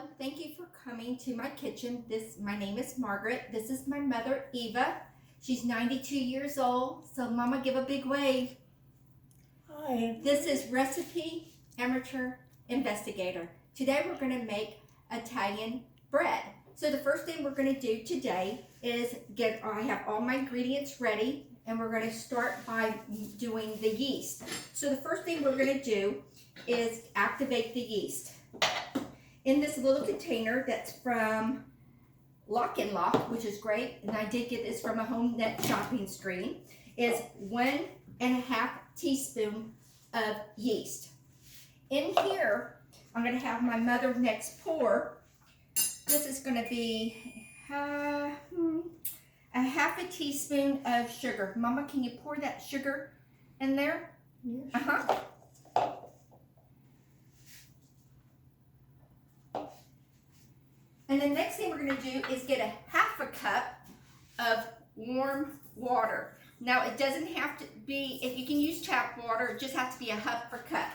Hello, thank you for coming to my kitchen. My name is Margaret. This is my mother, Eva. She's 92 years old, so Mama, give a big wave. Hi. This is Recipe Amateur Investigator. Today we're going to make Italian bread. So the first thing we're going to do today is I have all my ingredients ready, and we're going to start by doing the yeast. So the first thing we're going to do is activate the yeast. In this little container that's from Lock and Lock, which is great, and I did get this from a home net shopping screen, is 1.5 teaspoon of yeast. In here, I'm going to have my mother next pour. This is going to be a 1/2 teaspoon of sugar. Mama, can you pour that sugar in there? Yes. And the next thing we're going to do is get 1/2 cup of warm water. Now it doesn't have to be, if you can use tap water, it just has to be 1/2 cup.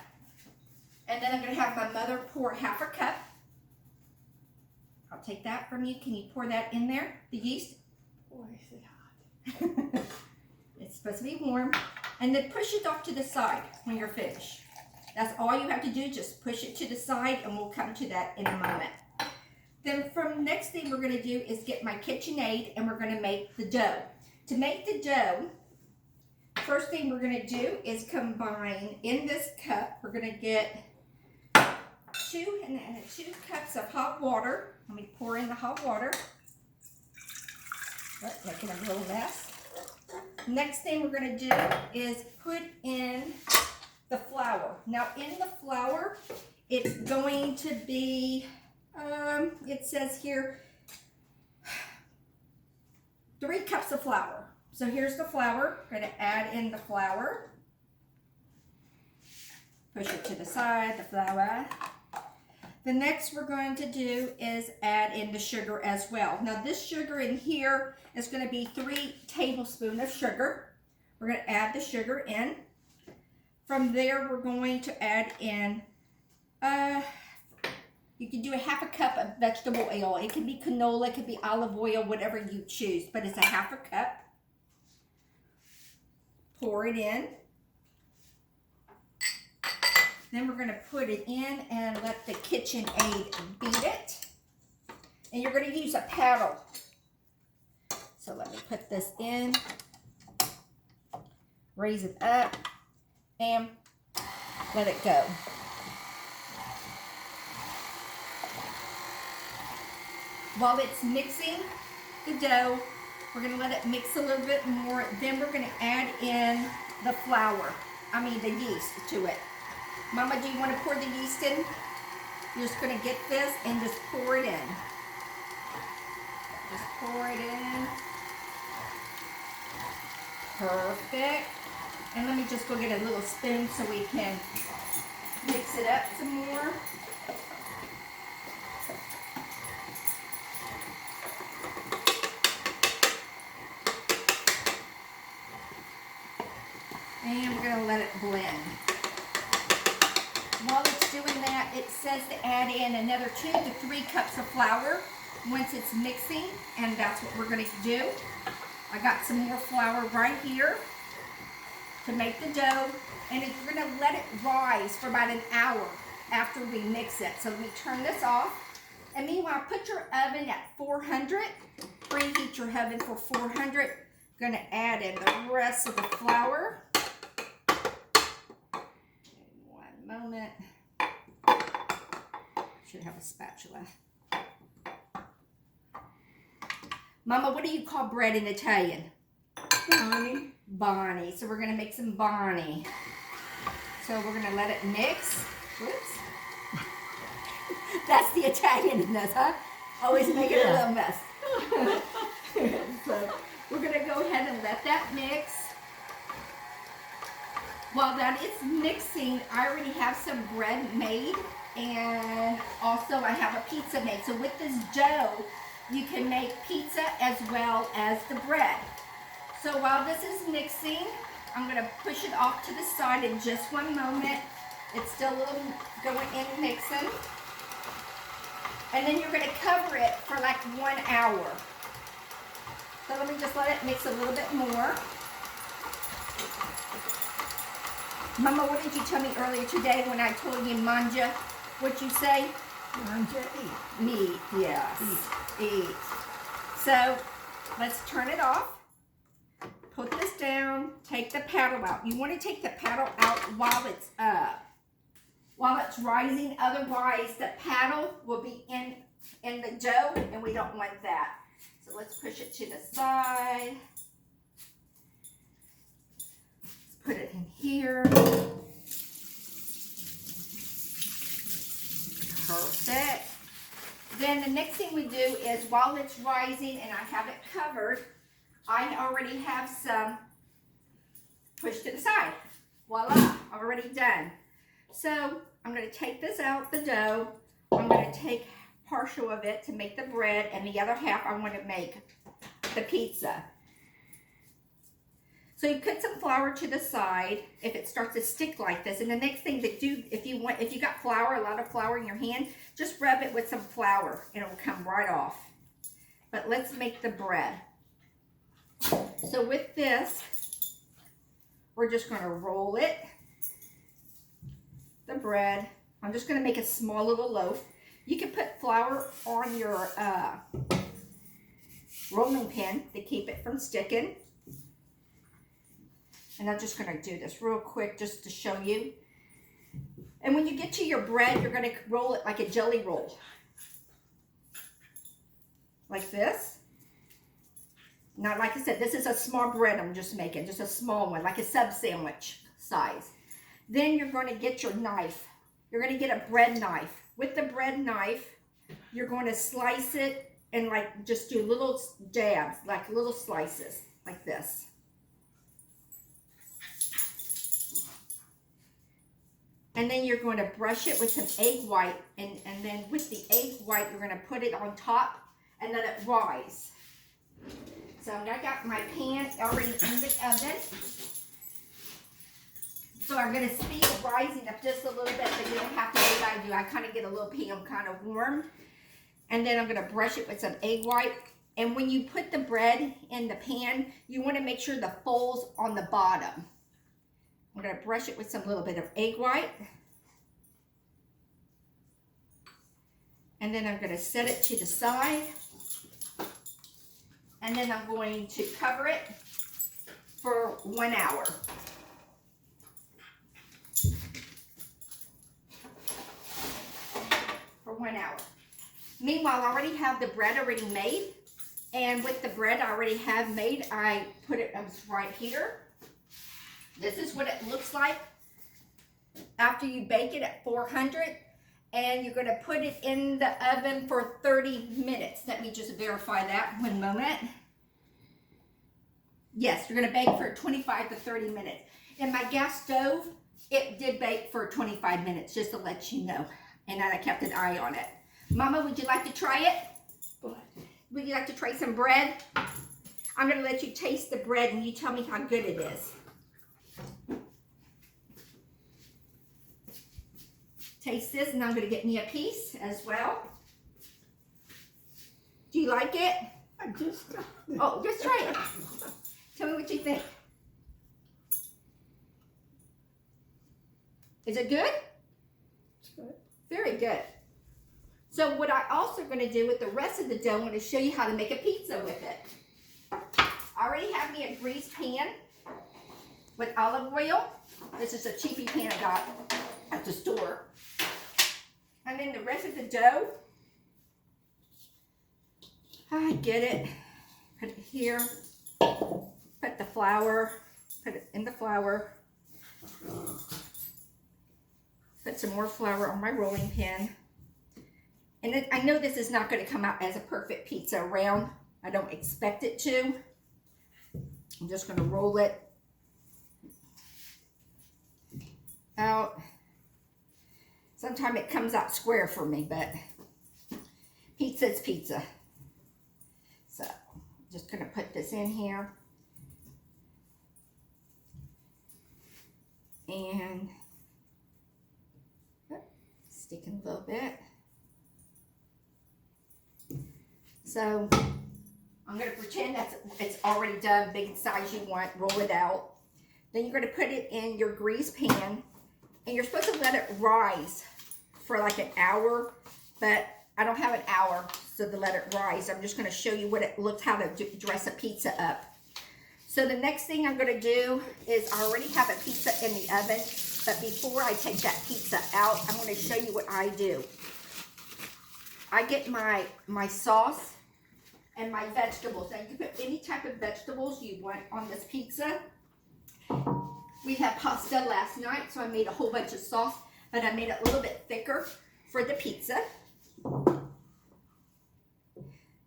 And then I'm going to have my mother pour 1/2 cup. I'll take that from you. Can you pour that in there, the yeast? Boy, is it hot. It's supposed to be warm. And then push it off to the side when you're finished. That's all you have to do, just push it to the side, and we'll come to that in a moment. Then next thing we're going to do is get my KitchenAid, and we're going to make the dough. To make the dough, first thing we're going to do is combine in this cup. We're going to get 2 cups of hot water. Let me pour in the hot water. Making a little mess. Next thing we're going to do is put in the flour. Now in the flour, it's going to be it says here 3 cups of flour. So here's the flour. We're going to add in the flour. Push it to the side, the flour. The next we're going to do is add in the sugar as well. Now this sugar in here is going to be 3 tablespoons of sugar. We're going to add the sugar in. From there we're going to add in you can do 1/2 cup of vegetable oil. It can be canola, it could be olive oil, whatever you choose, but it's 1/2 cup. Pour it in. Then we're going to put it in and let the KitchenAid beat it. And you're going to use a paddle. So let me put this in, raise it up, and let it go. While it's mixing the dough, we're going to let it mix a little bit more. Then we're going to add in the the yeast to it. Mama, do you want to pour the yeast in? You're just going to get this and just pour it in. Just pour it in. Perfect. And let me just go get a little spoon so we can mix it up some more. And we're going to let it blend. While it's doing that, it says to add in another 2 to 3 cups of flour once it's mixing, and that's what we're going to do. I got some more flour right here to make the dough, and we're going to let it rise for about an hour after we mix it. So we turn this off, and meanwhile, put your oven at 400. Preheat your oven for 400. Going to add in the rest of the flour. Moment. Should have a spatula. Mama, what do you call bread in Italian? Bonnie. Bonnie. So we're going to make some Bonnie. So we're going to let it mix. Whoops. That's the Italian in this, huh? Always making a little mess. So we're going to go ahead and let that mix. While that is mixing, I already have some bread made, and also I have a pizza made. So with this dough, you can make pizza as well as the bread. So while this is mixing, I'm going to push it off to the side in just one moment. It's still a little going in mixing. And then you're gonna cover it for like 1 hour. So let me just let it mix a little bit more. Mama, what did you tell me earlier today when I told you manja? What'd you say? Manja, eat. Meat, yes. Eat. So let's turn it off. Put this down. Take the paddle out. You want to take the paddle out while it's rising. Otherwise, the paddle will be in the dough, and we don't want that. So let's push it to the side. Let's put it in here. Perfect. Then the next thing we do is while it's rising and I have it covered, I already have some pushed to the side. Voila, already done. So I'm going to take this out, the dough. I'm going to take partial of it to make the bread, and the other half I want to make the pizza. So you put some flour to the side if it starts to stick like this. And the next thing to do, if you got flour, a lot of flour in your hand, just rub it with some flour and it will come right off. But let's make the bread. So with this, we're just going to roll it, the bread. I'm just going to make a small little loaf. You can put flour on your rolling pin to keep it from sticking. And I'm just going to do this real quick just to show you. And when you get to your bread, you're going to roll it like a jelly roll. Like this. Now, like I said, this is a small bread I'm just making. Just a small one, like a sub sandwich size. Then you're going to get your knife. You're going to get a bread knife. With the bread knife, you're going to slice it and like just do little dabs, like little slices, like this. And then you're going to brush it with some egg white, and then with the egg white, you're going to put it on top and let it rise. So I got my pan already in the oven. So I'm going to speed it rising up just a little bit, but you don't have to do what I do. I kind of get a little pan kind of warm. And then I'm going to brush it with some egg white. And when you put the bread in the pan, you want to make sure the fold's on the bottom. I'm going to brush it with some little bit of egg white. And then I'm going to set it to the side. And then I'm going to cover it for 1 hour. For 1 hour. Meanwhile, I already have the bread already made. And with the bread I already have made, I put it right here. This is what it looks like after you bake it at 400, and you're going to put it in the oven for 30 minutes. Let me just verify that 1 moment. Yes, you're going to bake for 25 to 30 minutes. And my gas stove, it did bake for 25 minutes, just to let you know. And I kept an eye on it. Mama, would you like to try it? What? Would you like to try some bread? I'm going to let you taste the bread and you tell me how good it is. Taste this, and I'm going to get me a piece as well. Do you like it? I just got it. Oh, just try it. Tell me what you think. Is it good? It's good. Very good. So what I also going to do with the rest of the dough, I'm going to show you how to make a pizza with it. I already have me a greased pan with olive oil. This is a cheapy pan I got at the store. And then the rest of the dough, I get it, put it here, put the flour, put it in the flour, put some more flour on my rolling pin. And I know this is not going to come out as a perfect pizza round. I don't expect it to. I'm just going to roll it out. Sometimes it comes out square for me, but pizza's pizza. So I'm just going to put this in here. And sticking a little bit. So I'm going to pretend it's already done, big size you want, roll it out. Then you're going to put it in your grease pan, and you're supposed to let it rise for like an hour, but I don't have an hour, so to let it rise, I'm just going to show you what it looks, how to dress a pizza up. So the next thing I'm going to do is I already have a pizza in the oven, but before I take that pizza out, I'm going to show you what I do. I get my sauce and my vegetables. Now you can put any type of vegetables you want on this pizza. We had pasta last night, so I made a whole bunch of sauce, but I made it a little bit thicker for the pizza.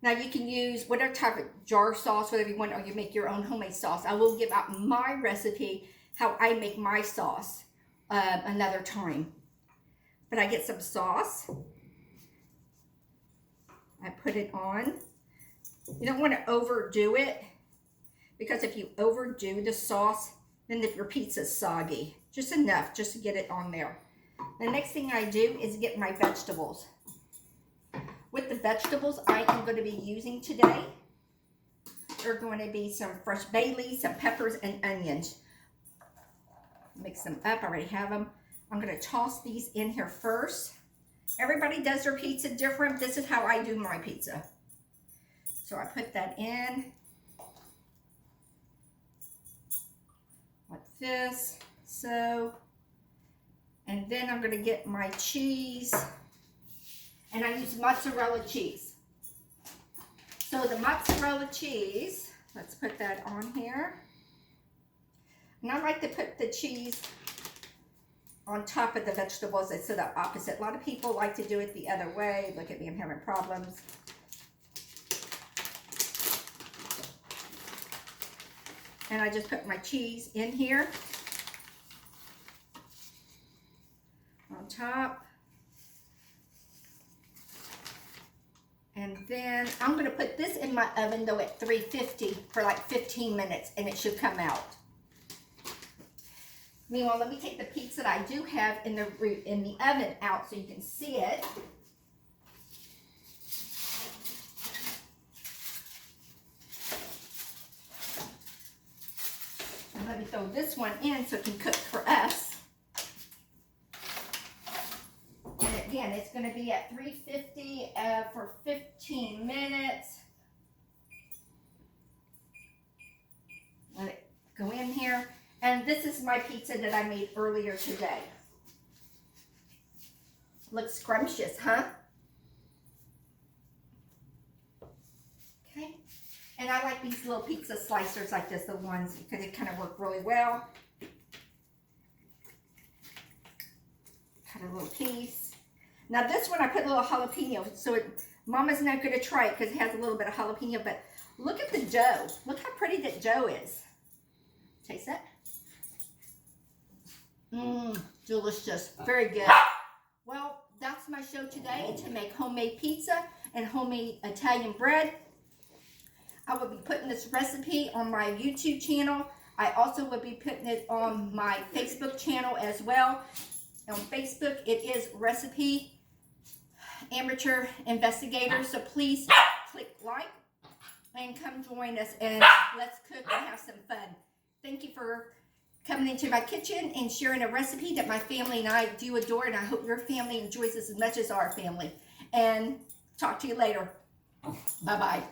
Now you can use whatever type of jar sauce, whatever you want, or you make your own homemade sauce. I will give out my recipe, how I make my sauce another time. But I get some sauce. I put it on. You don't want to overdo it, because if you overdo the sauce, then your pizza's soggy. Just enough, just to get it on there. The next thing I do is get my vegetables. With the vegetables I am going to be using today, there are going to be some fresh bay leaves, some peppers, and onions. Mix them up. I already have them. I'm going to toss these in here first. Everybody does their pizza different. This is how I do my pizza. So I put that in like this. So, and then I'm going to get my cheese. And I use mozzarella cheese. So the mozzarella cheese, let's put that on here. And I like to put the cheese on top of the vegetables instead of opposite. A lot of people like to do it the other way. Look at me, I'm having problems. And I just put my cheese in here on top. And then I'm going to put this in my oven though at 350 for like 15 minutes, and it should come out. Meanwhile, let me take the pizza that I do have in the oven out so you can see it. And let me throw this one in so it can cook for us. And again, it's going to be at 350 for 15 minutes. Let it go in here. And this is my pizza that I made earlier today. Looks scrumptious, huh? Okay. And I like these little pizza slicers like this, the ones, because they kind of work really well. Cut a little piece. Now this one I put a little jalapeno, so Mama's not going to try it because it has a little bit of jalapeno, but look at the dough. Look how pretty that dough is. Taste it. Delicious. Very good. Well, that's my show today, to make homemade pizza and homemade Italian bread. I will be putting this recipe on my YouTube channel. I also will be putting it on my Facebook channel as well. On Facebook, it is Recipe Amateur Investigator. So please click like and come join us, and let's cook and have some fun. Thank you for coming into my kitchen and sharing a recipe that my family and I do adore, and I hope your family enjoys this as much as our family. And talk to you later. Bye-bye.